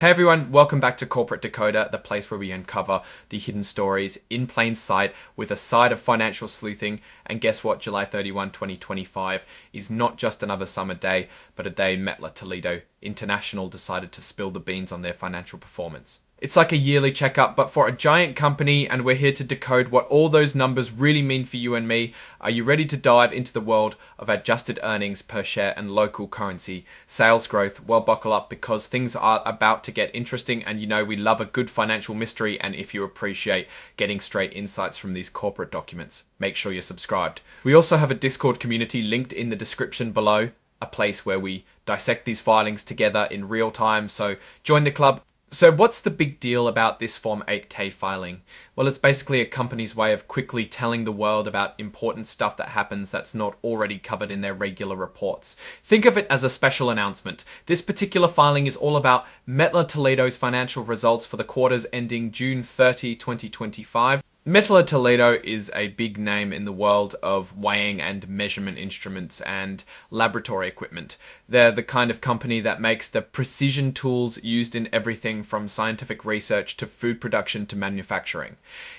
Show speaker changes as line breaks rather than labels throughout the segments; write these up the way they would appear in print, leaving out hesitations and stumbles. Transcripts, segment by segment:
Hey everyone, welcome back to Corporate Decoder, the place where we uncover the hidden stories in plain sight with a side of financial sleuthing. And guess what? July 31, 2025 is not just another summer day, but a day Mettler-Toledo International decided to spill the beans on their financial performance. It's like a yearly checkup, but for a giant company, and we're here to decode what all those numbers really mean for you and me. Are you ready to dive into the world of adjusted earnings per share and local currency sales growth? Well, buckle up because things are about to get interesting, and you know we love a good financial mystery, and if you appreciate getting straight insights from these corporate documents, make sure you're subscribed. We also have a Discord community linked in the description below, a place where we dissect these filings together in real time, so join the club. So what's the big deal about this Form 8K filing? Well, it's basically a company's way of quickly telling the world about important stuff that happens that's not already covered in their regular reports. Think of it as a special announcement. This particular filing is all about Mettler-Toledo's financial results for the quarters ending June 30, 2025. Mettler-Toledo is a big name in the world of weighing and measurement instruments and laboratory equipment. They're the kind of company that makes the precision tools used in everything from scientific research to food production to manufacturing.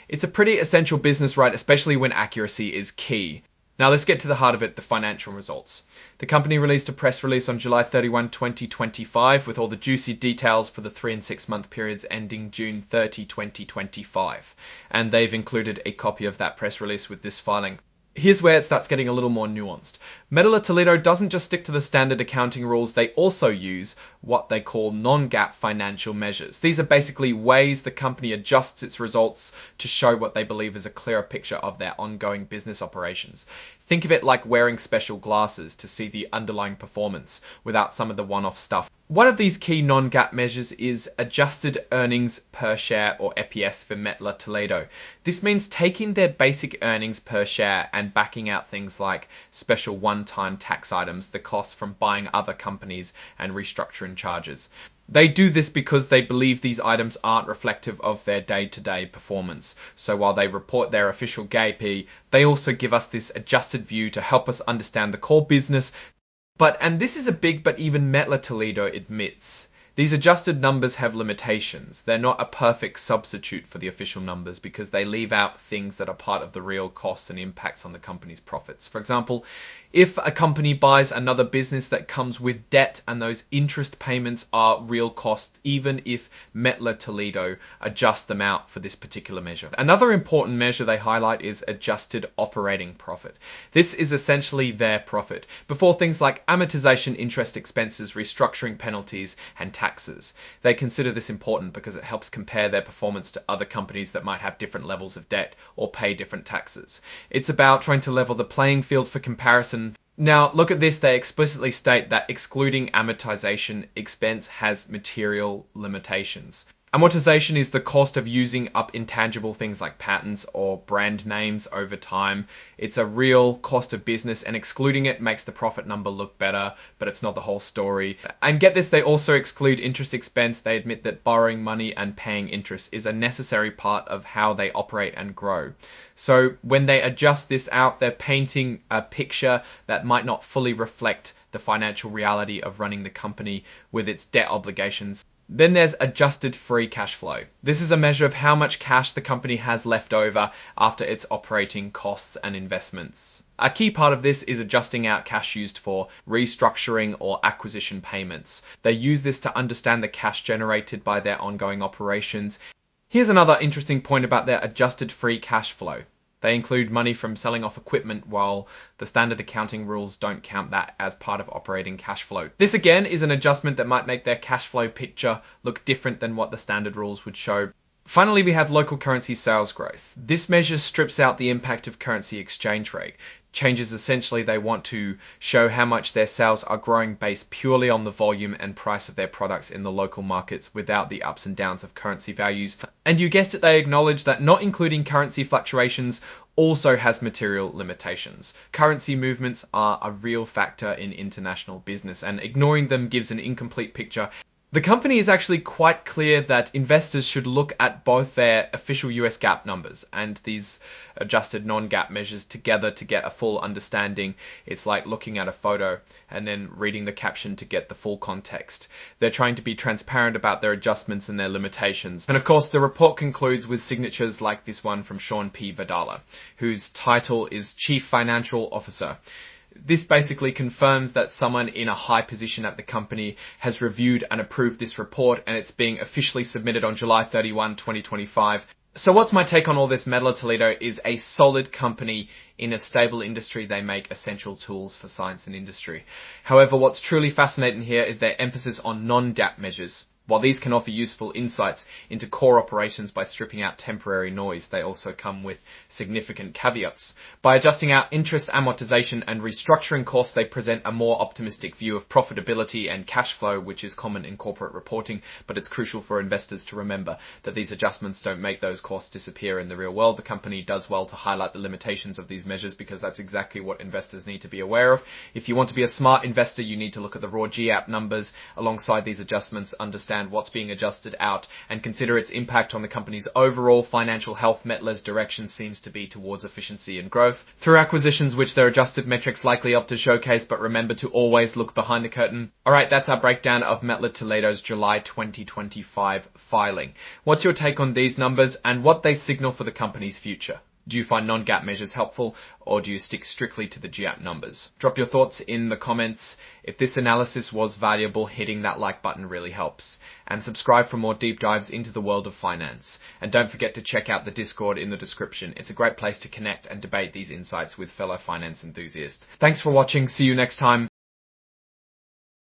It's a pretty essential business, right? Especially when accuracy is key. Now let's get to the heart of it, the financial results. The company released a press release on July 31, 2025 with all the juicy details for the 3 and 6 month periods ending June 30, 2025. And they've included a copy of that press release with this filing. Here's where it starts getting a little more nuanced. Mettler-Toledo doesn't just stick to the standard accounting rules, they also use what they call non-GAAP financial measures. These are basically ways the company adjusts its results to show what they believe is a clearer picture of their ongoing business operations. Think of it like wearing special glasses to see the underlying performance without some of the one-off stuff. One of these key non-GAAP measures is adjusted earnings per share, or EPS, for Mettler-Toledo. This means taking their basic earnings per share and backing out things like special one-time tax items, the costs from buying other companies, and restructuring charges. They do this because they believe these items aren't reflective of their day-to-day performance. So while they report their official GAAP, they also give us this adjusted view to help us understand the core business. And this is a big but even Mettler-Toledo admits, these adjusted numbers have limitations. They're not a perfect substitute for the official numbers because they leave out things that are part of the real costs and impacts on the company's profits. For example, if a company buys another business that comes with debt and those interest payments are real costs, even if Mettler-Toledo adjust them out for this particular measure. Another important measure they highlight is adjusted operating profit. This is essentially their profit before things like amortization, interest expenses, restructuring penalties, and taxes. They consider this important because it helps compare their performance to other companies that might have different levels of debt or pay different taxes. It's about trying to level the playing field for comparison. Now, look at this. They explicitly state that excluding amortization expense has material limitations. Amortization is the cost of using up intangible things like patents or brand names over time. It's a real cost of business, and excluding it makes the profit number look better, but it's not the whole story. And get this, they also exclude interest expense. They admit that borrowing money and paying interest is a necessary part of how they operate and grow. So when they adjust this out, they're painting a picture that might not fully reflect the financial reality of running the company with its debt obligations. Then there's adjusted free cash flow. This is a measure of how much cash the company has left over after its operating costs and investments. A key part of this is adjusting out cash used for restructuring or acquisition payments. They use this to understand the cash generated by their ongoing operations. Here's another interesting point about their adjusted free cash flow. They include money from selling off equipment, while the standard accounting rules don't count that as part of operating cash flow. This again is an adjustment that might make their cash flow picture look different than what the standard rules would show. Finally, we have local currency sales growth. This measure strips out the impact of currency exchange rate. Changes essentially they want to show how much their sales are growing based purely on the volume and price of their products in the local markets without the ups and downs of currency values. And you guessed it, they acknowledge that not including currency fluctuations also has material limitations. Currency movements are a real factor in international business, and ignoring them gives an incomplete picture. The company is actually quite clear that investors should look at both their official US GAAP numbers and these adjusted non-GAAP measures together to get a full understanding. It's like looking at a photo and then reading the caption to get the full context. They're trying to be transparent about their adjustments and their limitations. And of course, the report concludes with signatures like this one from Sean P. Vidala, whose title is Chief Financial Officer. This basically confirms that someone in a high position at the company has reviewed and approved this report, and it's being officially submitted on July 31, 2025. So what's my take on all this? Mettler-Toledo is a solid company in a stable industry. They make essential tools for science and industry. However, what's truly fascinating here is their emphasis on non-GAAP measures. While these can offer useful insights into core operations by stripping out temporary noise, they also come with significant caveats. By adjusting out interest, amortization, and restructuring costs, they present a more optimistic view of profitability and cash flow, which is common in corporate reporting, but it's crucial for investors to remember that these adjustments don't make those costs disappear in the real world. The company does well to highlight the limitations of these measures because that's exactly what investors need to be aware of. If you want to be a smart investor, you need to look at the raw GAAP numbers alongside these adjustments, understand what's being adjusted out, and consider its impact on the company's overall financial health. Mettler's direction seems to be towards efficiency and growth through acquisitions, which their adjusted metrics likely opt to showcase, but remember to always look behind the curtain. Alright, that's our breakdown of Mettler-Toledo's July 2025 filing. What's your take on these numbers and what they signal for the company's future? Do you find non-GAAP measures helpful, or do you stick strictly to the GAAP numbers? Drop your thoughts in the comments. If this analysis was valuable, hitting that like button really helps. And subscribe for more deep dives into the world of finance. And don't forget to check out the Discord in the description. It's a great place to connect and debate these insights with fellow finance enthusiasts. Thanks for watching. See you next time.